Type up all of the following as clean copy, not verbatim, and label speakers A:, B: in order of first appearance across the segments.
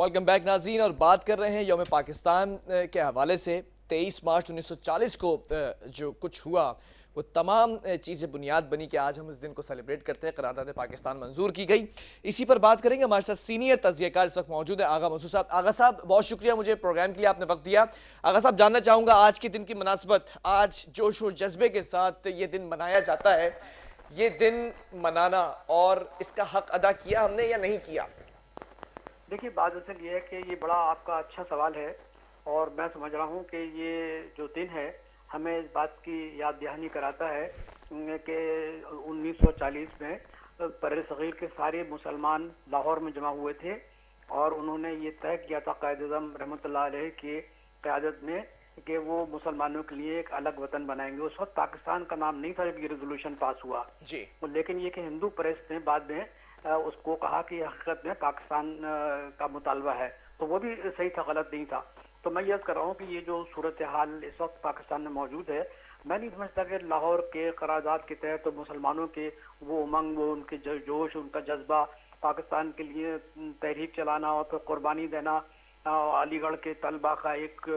A: Welcome back नाज़रीन। और बात कर रहे हैं यौम पाकिस्तान के हवाले से। 23 मार्च 1940 को जो कुछ हुआ वो तमाम चीज़ें बुनियाद बनी कि आज हम इस दिन को सेलिब्रेट करते हैं। करारदाद पाकिस्तान मंजूर की गई, इसी पर बात करेंगे। हमारे साथ सीनियर तज्ज़ियाकार इस वक्त मौजूद है आगा मसूद साहब। आगा साहब, बहुत शुक्रिया मुझे प्रोग्राम के लिए आपने वक्त दिया। आगा साहब, जानना चाहूँगा आज के दिन की मुनासबत, आज जोश और जज्बे के साथ ये दिन मनाया जाता है, ये दिन मनाना और इसका हक अदा किया हमने या नहीं किया?
B: देखिए, बात असल ये है कि ये बड़ा आपका अच्छा सवाल है और मैं समझ रहा हूँ कि ये जो दिन है हमें इस बात की याद दहानी कराता है कि 1940 में बर सग़ीर के सारे मुसलमान लाहौर में जमा हुए थे और उन्होंने ये तय किया था कायद-ए-आज़म रहमतुल्लाह अलैह की क़यादत में कि वो मुसलमानों के लिए एक अलग वतन बनाएंगे। उस वक्त पाकिस्तान का नाम नहीं था जब ये रेजोल्यूशन पास हुआ
A: जी।
B: लेकिन ये कि हिंदू प्रेस ने बाद में उसको कहा कि हकीकत में पाकिस्तान का मुतालबा है, तो वो भी सही था, गलत नहीं था। तो मैं ये कर रहा हूँ कि ये जो सूरत हाल इस वक्त पाकिस्तान में मौजूद है, मैं नहीं समझता कि लाहौर के करारदाद के तहत तो मुसलमानों के वो उमंग, वो उनके जोश, उनका जज्बा पाकिस्तान के लिए तहरीक चलाना और फिर कुर्बानी देना, अलीगढ़ के तलबा का एक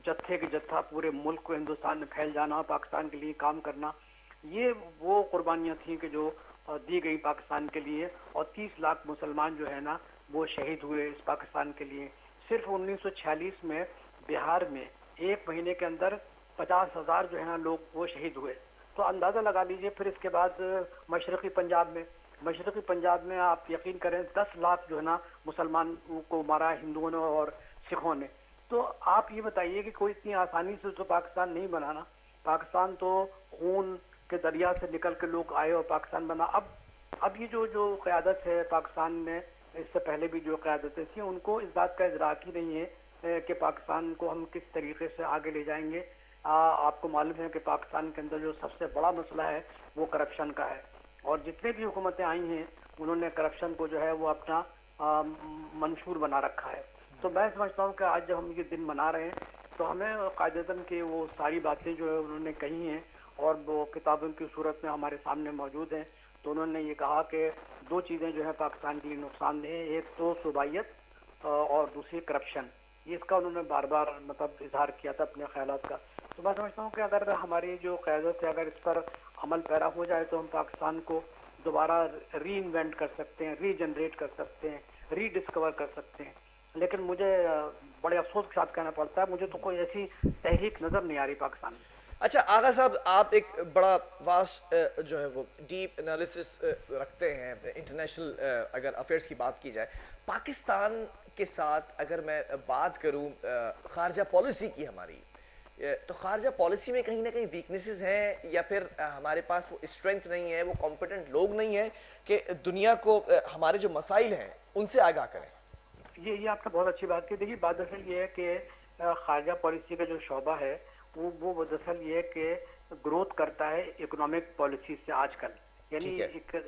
B: जत्थे के जत्था पूरे मुल्क को हिंदुस्तान में फैल जाना, पाकिस्तान के लिए काम करना, ये वो कुर्बानियाँ थी कि जो दी गई पाकिस्तान के लिए। और 30 लाख मुसलमान जो है ना वो शहीद हुए इस पाकिस्तान के लिए। सिर्फ 1946 में बिहार में एक महीने के अंदर 50,000 जो है ना लोग वो शहीद हुए। तो अंदाज़ा लगा लीजिए फिर इसके बाद मशरक़ी पंजाब में आप यकीन करें 10 लाख जो है ना मुसलमान को मारा हिंदुओं ने और सिखों ने। तो आप ये बताइए कि कोई इतनी आसानी से तो पाकिस्तान नहीं बनाना। पाकिस्तान तो खून के दरिया से निकल के लोग आए और पाकिस्तान बना। अब ये जो क़यादत है पाकिस्तान में, इससे पहले भी जो क़यादतें थी उनको इस बात का इदराक ही नहीं है कि पाकिस्तान को हम किस तरीके से आगे ले जाएंगे। आपको मालूम है कि पाकिस्तान के अंदर जो सबसे बड़ा मसला है वो करप्शन का है और जितने भी हुकूमतें आई हैं उन्होंने करप्शन को जो है वो अपना मंशूर बना रखा है। तो मैं समझता हूँ कि आज जब हम ये दिन मना रहे हैं तो हमें कायदेतन की वो सारी बातें जो है उन्होंने कही हैं और वो किताबों की सूरत में हमारे सामने मौजूद हैं। तो उन्होंने ये कहा कि दो चीज़ें जो है पाकिस्तान के लिए नुकसानदेह है, एक तो सूबाइयत और दूसरी करप्शन। इसका उन्होंने बार बार मतलब इजहार किया था अपने ख्यालात का। तो मैं समझता हूँ कि अगर हमारी जो क़यादत है अगर इस पर अमल पैरा हो जाए तो हम पाकिस्तान को दोबारा री इन्वेंट कर सकते हैं, रीजनरेट कर सकते हैं, रीडिस्कवर कर सकते हैं। लेकिन मुझे बड़े अफसोस के साथ कहना पड़ता है, मुझे तो कोई ऐसी तहरीक नज़र नहीं आ रही पाकिस्तान में।
A: अच्छा आगा साहब, आप एक बड़ा वास्ट जो है वो डीप एनालिसिस रखते हैं इंटरनेशनल अगर अफेयर्स की बात की जाए। पाकिस्तान के साथ अगर मैं बात करूं खारजा पॉलिसी की हमारी, तो खारजा पॉलिसी में कहीं ना कहीं वीकनेसेस हैं या फिर हमारे पास वो स्ट्रेंथ नहीं है, वो कॉम्पिटेंट लोग नहीं हैं कि दुनिया को हमारे जो मसाइल हैं उनसे आगाह करें?
B: ये आपने बहुत अच्छी बात की। देखिए, बात दरअसल ये है कि खारजा पॉलिसी का जो शोबा है वो दरअसल ये है कि ग्रोथ करता है इकोनॉमिक पॉलिसी से आजकल। यानी
A: ठीक है।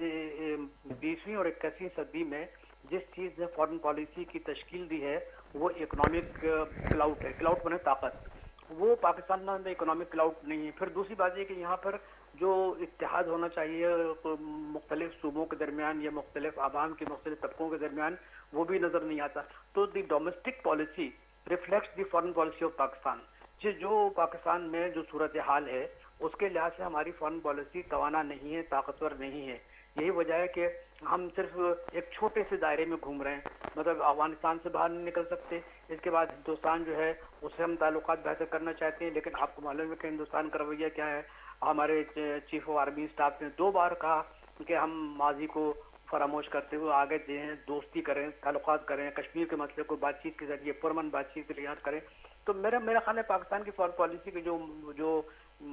B: 20वीं और 21वीं सदी में जिस चीज़ ने फॉरेन पॉलिसी की तश्कील दी है वो इकोनॉमिक क्लाउट है। क्लाउट बने ताकत, वो पाकिस्तान में इकोनॉमिक क्लाउट नहीं है। फिर दूसरी बात ये कि यहाँ पर जो इत्तेहाद होना चाहिए तो मुख्तलिफ सूबों के दरमियान या मुख्तलिफ आवाम के मुख्तलिफ तबकों के दरमियान वो भी नज़र नहीं आता। तो the domestic policy reflects the foreign policy of Pakistan. जो पाकिस्तान में जो सूरत हाल है उसके लिहाज से हमारी फॉरेन पॉलिसी तवाना नहीं है, ताकतवर नहीं है। यही वजह है कि हम सिर्फ एक छोटे से दायरे में घूम रहे हैं, मतलब अफगानिस्तान से बाहर नहीं निकल सकते। इसके बाद हिंदुस्तान जो है उससे हम ताल्लुकात बेहतर करना चाहते हैं, लेकिन आपको मालूम है कि हिंदुस्तान का रवैया क्या है। हमारे चीफ ऑफ आर्मी स्टाफ ने 2 बार कहा कि हम माजी को फरामोश करते हुए आगे दें, दोस्ती करें, ताल्लुकात करें, कश्मीर के मसले को बातचीत के जरिए पुरअमन बातचीत के लिहाज करें। तो मेरा ख्याल है पाकिस्तान की फॉरेन पॉलिसी के जो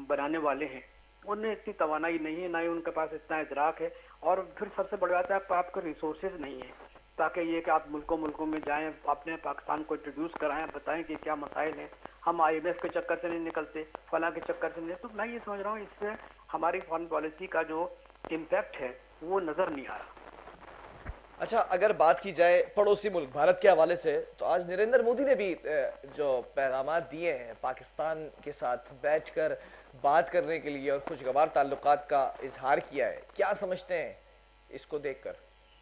B: बनाने वाले हैं उनमें इतनी तवानाई नहीं है, ना ही उनके पास इतना इदराक है। और फिर सबसे बड़ी बात है आपके रिसोर्सेज नहीं है ताकि ये कि आप मुल्कों में जाएं, अपने पाकिस्तान को इंट्रोड्यूस कराएं, बताएं कि क्या मसाइल हैं। हम IMF के चक्कर से नहीं निकलते, फलां के चक्कर से नहीं। तो मैं ये समझ रहा हूँ इससे हमारी फॉरेन पॉलिसी का जो इम्पैक्ट है वो नज़र नहीं आ रहा।
A: अच्छा, अगर बात की जाए पड़ोसी मुल्क भारत के हवाले से, तो आज नरेंद्र मोदी ने भी जो पैगाम दिए हैं पाकिस्तान के साथ बैठकर बात करने के लिए और खुशगवार ताल्लुकात का इजहार किया है, क्या समझते हैं इसको देखकर?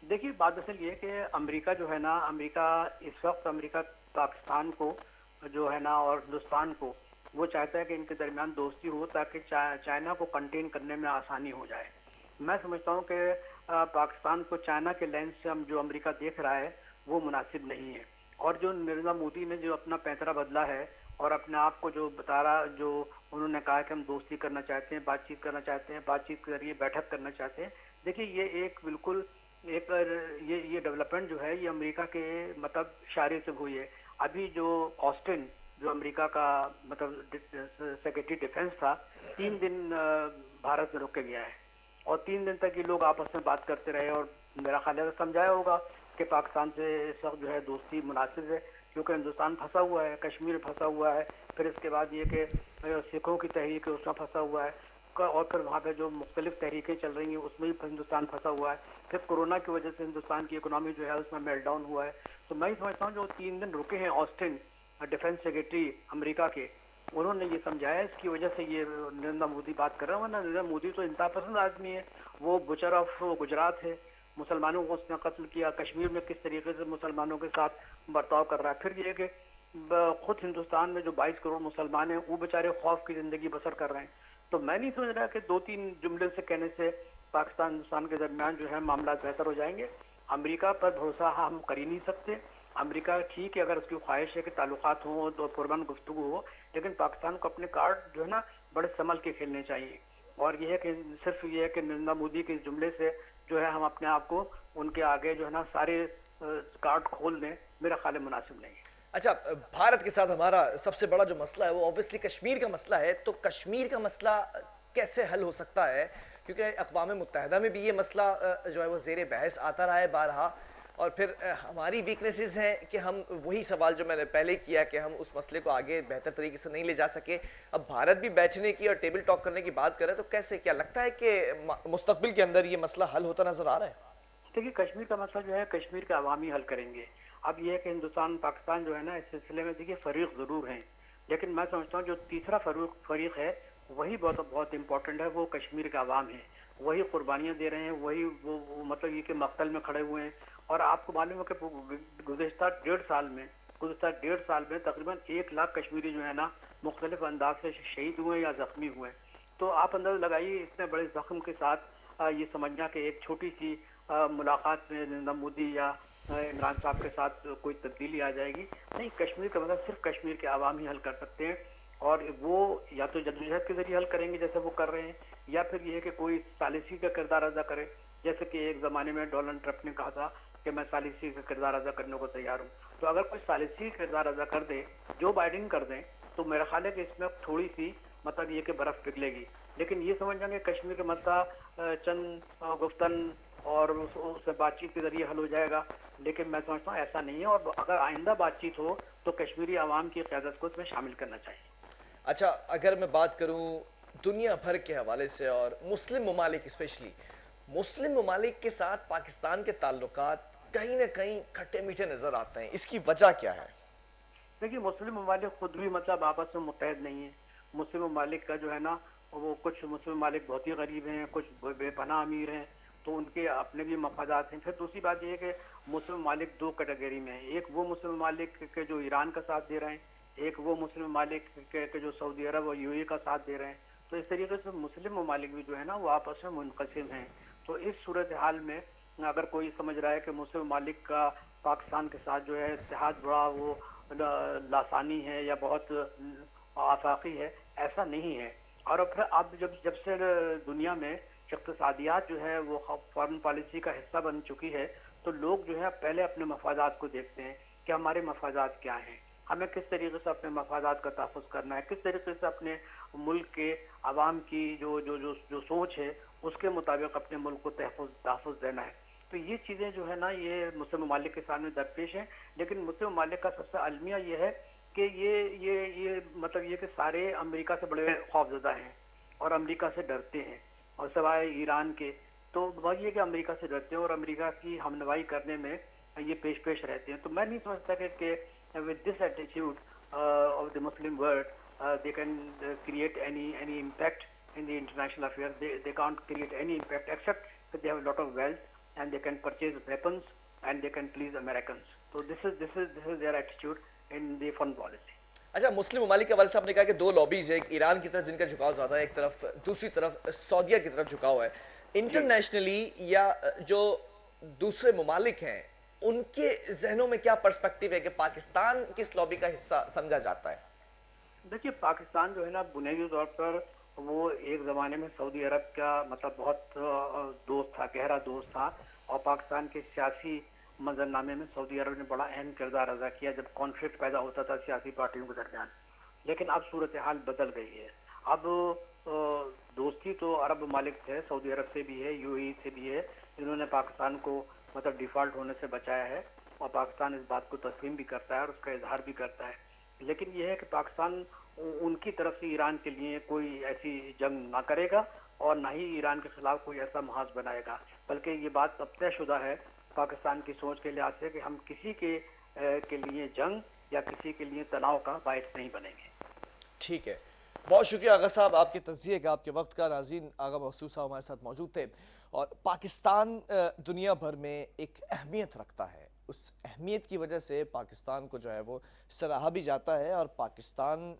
B: देखिए बात असल ये है कि अमेरिका जो है ना, अमेरिका इस वक्त अमेरिका पाकिस्तान को जो है ना और हिंदुस्तान को वो चाहता है कि इनके दरमियान दोस्ती हो ताकि चाइना को कंटेन करने में आसानी हो जाए। मैं समझता हूँ कि पाकिस्तान को चाइना के लेंस से हम जो अमेरिका देख रहा है वो मुनासिब नहीं है। और जो नरेंद्र मोदी ने जो अपना पैंतरा बदला है और अपने आप को जो बता रहा, जो उन्होंने कहा कि हम दोस्ती करना चाहते हैं, बातचीत करना चाहते हैं, बातचीत के जरिए बैठक करना चाहते हैं। देखिए ये एक बिल्कुल एक ये डेवलपमेंट जो है ये अमेरिका के मतलब इशारे से हुई है। अभी जो ऑस्टिन जो अमेरिका का मतलब सेक्रेटरी डिफेंस था, 3 दिन भारत में रुक के गया है और 3 दिन तक ये लोग आपस में बात करते रहे और मेरा ख्याल है समझाया होगा कि पाकिस्तान से इस वक्त जो है दोस्ती मुनासिब है, क्योंकि हिंदुस्तान फंसा हुआ है, कश्मीर फंसा हुआ है, फिर इसके बाद ये कि सिखों की तहरीक है उसमें फंसा हुआ है, और फिर वहाँ पे जो मुख्तलिफ तहरीकें चल रही हैं उसमें भी हिंदुस्तान फंसा हुआ है, फिर कोरोना की वजह से हिंदुस्तान की इकोनॉमी जो है उसमें मेल्टडाउन हुआ है। तो मैं समझता हूँ जो 3 दिन रुके हैं ऑस्टिन डिफेंस सेक्रेटरी अमेरिका के, उन्होंने ये समझाया, इसकी वजह से ये नरेंद्र मोदी बात कर रहे हैं। वरना नरेंद्र मोदी तो इंतहा पसंद आदमी है, वो बुचर ऑफ गुजरात है, मुसलमानों को उसने कत्ल किया, कश्मीर में किस तरीके से मुसलमानों के साथ बर्ताव कर रहा है। फिर ये कि खुद हिंदुस्तान में जो 22 करोड़ मुसलमान हैं वो बेचारे खौफ की जिंदगी बसर कर रहे हैं। तो मैं नहीं समझ रहा कि 2-3 जुमले से कहने से पाकिस्तान हिंदुस्तान के दरमियान जो है मामला बेहतर हो जाएंगे। अमेरिका पर भरोसा हम कर ही नहीं सकते। अमेरिका ठीक है अगर उसकी ख्वाहिश है कि ताल्लुकात हों तो पुरअमन गुफ्तगू हो, लेकिन पाकिस्तान को अपने कार्ड जो है ना बड़े संभल के खेलने चाहिए। और ये है कि सिर्फ ये है कि नरेंद्र मोदी के इस जुमले से जो है हम अपने आप को उनके आगे जो है ना सारे कार्ड खोल दें, मेरा ख्याल मुनासिब नहीं है।
A: अच्छा, भारत के साथ हमारा सबसे बड़ा जो मसला है वो ऑब्वियसली कश्मीर का मसला है, तो कश्मीर का मसला कैसे हल हो सकता है? क्योंकि अक़वाम मुत्तहिदा में भी ये मसला जो है वो ज़ेर बहस आता रहा है बारहा, और फिर हमारी वीकनेसेस हैं कि हम वही सवाल जो मैंने पहले किया कि हम उस मसले को आगे बेहतर तरीके से नहीं ले जा सके। अब भारत भी बैठने की और टेबल टॉक करने की बात करे, तो कैसे, क्या लगता है कि मुस्तकबिल के अंदर ये मसला हल होता नज़र आ रहा है?
B: देखिए कश्मीर का मसला जो है कश्मीर के अवामी हल करेंगे। अब ये है कि हिंदुस्तान पाकिस्तान जो है ना इस सिलसिले में देखिए फरीक ज़रूर हैं, लेकिन मैं समझता हूँ जो तीसरा फरीक है वही बहुत बहुत इम्पोर्टेंट है, वो कश्मीर के अवाम है। वही कुर्बानियाँ दे रहे हैं, वही वो मतलब ये कि मक्तल में खड़े हुए हैं। और आपको मालूम है कि गुज़िश्ता 1.5 साल में तकरीबन 1 लाख कश्मीरी जो है ना मुख्तलिफ अंदाज से शहीद हुए या ज़ख्मी हुए। तो आप अंदाज़ा लगाइए इतने बड़े ज़ख्म के साथ ये समझना कि एक छोटी सी मुलाकात में नरेंद्र मोदी या इमरान साहब के साथ कोई तब्दीली आ जाएगी। नहीं, कश्मीर का मतलब सिर्फ कश्मीर के आवाम ही हल कर सकते हैं, और वो या तो जद्दोजहद के जरिए हल करेंगे जैसे वो कर रहे हैं, या फिर ये है कि कोई सालिसी का किरदार अदा करे, जैसे कि एक ज़माने में डोनाल्ड ट्रंप ने कहा था कि मैं सालिसी का किरदार अदा करने को तैयार हूँ। तो अगर कोई सालिसी का किरदार अदा कर दे, जो बाइडेन कर दें, तो मेरा ख्याल है कि इसमें थोड़ी सी मतलब ये कि बर्फ़ पिघलेगी। लेकिन ये समझ जाएंगे कश्मीर का मसला चंद गुफ्तन और उससे बातचीत के जरिए हल हो जाएगा, लेकिन मैं समझता हूँ ऐसा नहीं है। और अगर आइंदा बातचीत हो तो कश्मीरी आवाम की क़यादत को इसमें शामिल करना चाहिए।
A: अच्छा, अगर मैं बात करूँ दुनिया भर के हवाले से और मुस्लिम ममालिक, स्पेशली मुस्लिम ममालिक के साथ पाकिस्तान के ताल्लुकात कहीं ना कहीं खट्टे मीठे नज़र आते हैं, इसकी वजह क्या है?
B: देखिए मुस्लिम ममालिक खुद भी मतलब आपस में मुत्तहद नहीं है। मुस्लिम ममालिक का जो है ना वो कुछ मुस्लिम ममालिक बहुत ही गरीब हैं, कुछ बेपनाह अमीर हैं, तो उनके अपने भी मफादात हैं। फिर दूसरी बात यह है कि मुस्लिम ममालिक 2 कैटेगरी में हैं। एक वो मुस्लिम ममालिक के जो ईरान का साथ दे रहे हैं, एक वो मुस्लिम ममालिक के जो सऊदी अरब और यूएई का साथ दे रहे हैं। तो इस तरीके से मुस्लिम ममालिक भी जो है ना वो आपस में मुनक़सिम हैं। तो इस सूरत हाल में अगर कोई समझ रहा है कि मुस्लिम ममालिक का पाकिस्तान के साथ जो है इत्तेहाद बड़ा वो लासानी है या बहुत आफाकी है, ऐसा नहीं है। और फिर अब जब जब से दुनिया में इक़्तिसादियात जो है वो फॉरेन पॉलिसी का हिस्सा बन चुकी है, तो लोग जो है पहले अपने मफादात को देखते हैं कि हमारे मफादात क्या हैं, हमें किस तरीके से अपने मफादात का तहफ़्फ़ुज़ करना है, किस तरीके से अपने मुल्क के आवाम की जो सोच है उसके मुताबिक अपने मुल्क को तहफ़्फ़ुज़ देना है। तो ये चीज़ें जो है ना ये मुस्लिम ममालिक के सामने दरपेश हैं। लेकिन मुस्लिम ममालिक का सबसे अलमिया ये है कि ये मतलब ये कि सारे अमेरिका से बड़े खौफज़दा हैं और अमेरिका से डरते हैं, और सिवाय ईरान के तो वही है कि अमेरिका से डरते हैं और अमेरिका की हमनवाई करने में ये पेश रहते हैं। तो मैं नहीं समझता कि with this attitude of the Muslim world they can create any impact in the international affairs. They can't create any impact except that they have a lot of wealth and they can purchase weapons and they can please Americans. So this is their attitude in the foreign policy.
A: अच्छा, मुस्लिम ममालिक के हवाले से आपने कहा कि दो lobbies है, एक ईरान की तरफ जिनका झुकाव ज़्यादा है, एक तरफ दूसरी तरफ सऊदीया की तरफ झुकाव है। इंटरनेशनली या जो दूसरे ममालिक हैं उनके जहनों में क्या पर्सपेक्टिव है कि पाकिस्तान किस लॉबी का हिस्सा समझा जाता है?
B: देखिए, पाकिस्तान जो है ना, बुनियादी तौर पर वो एक ज़माने में सऊदी अरब का मतलब बहुत दोस्त था, गहरा दोस्त था, और पाकिस्तान के सियासी मंजरनामे में सऊदी अरब ने बड़ा अहम किरदार अदा किया जब कॉन्फ्लिक्ट पैदा होता था सियासी पार्टियों के दरमियान। लेकिन अब सूरत हाल बदल गई है। अब दोस्ती तो अरब ममालिक से है, सऊदी अरब से भी है, यूएई से भी है, जिन्होंने पाकिस्तान को मतलब डिफ़ॉल्ट होने से बचाया है, और पाकिस्तान इस बात को तस्लीम भी करता है और उसका इजहार भी करता है। लेकिन यह है कि पाकिस्तान उनकी तरफ से ईरान के लिए कोई ऐसी जंग ना करेगा और ना ही ईरान के खिलाफ कोई ऐसा महाज बनाएगा, बल्कि ये बात अब तयशुदा है पाकिस्तान की सोच के लिहाज से कि हम किसी के लिए जंग या किसी के लिए तनाव का बायस नहीं बनेंगे।
A: ठीक है, बहुत शुक्रिया आगा साहब आपके तज़किये का, आपके वक्त का। नाज़रीन, आगा मसूद साहब हमारे साथ मौजूद थे। और पाकिस्तान दुनिया भर में एक अहमियत रखता है, उस अहमियत की वजह से पाकिस्तान को जो है वो सराहा भी जाता है, और पाकिस्तान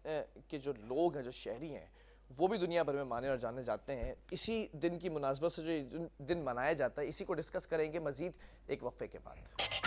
A: के जो लोग हैं, जो शहरी हैं, वो भी दुनिया भर में माने और जाने जाते हैं। इसी दिन की मुनासबत से जो दिन मनाया जाता है, इसी को डिस्कस करेंगे मज़ीद एक वक्फे के बाद।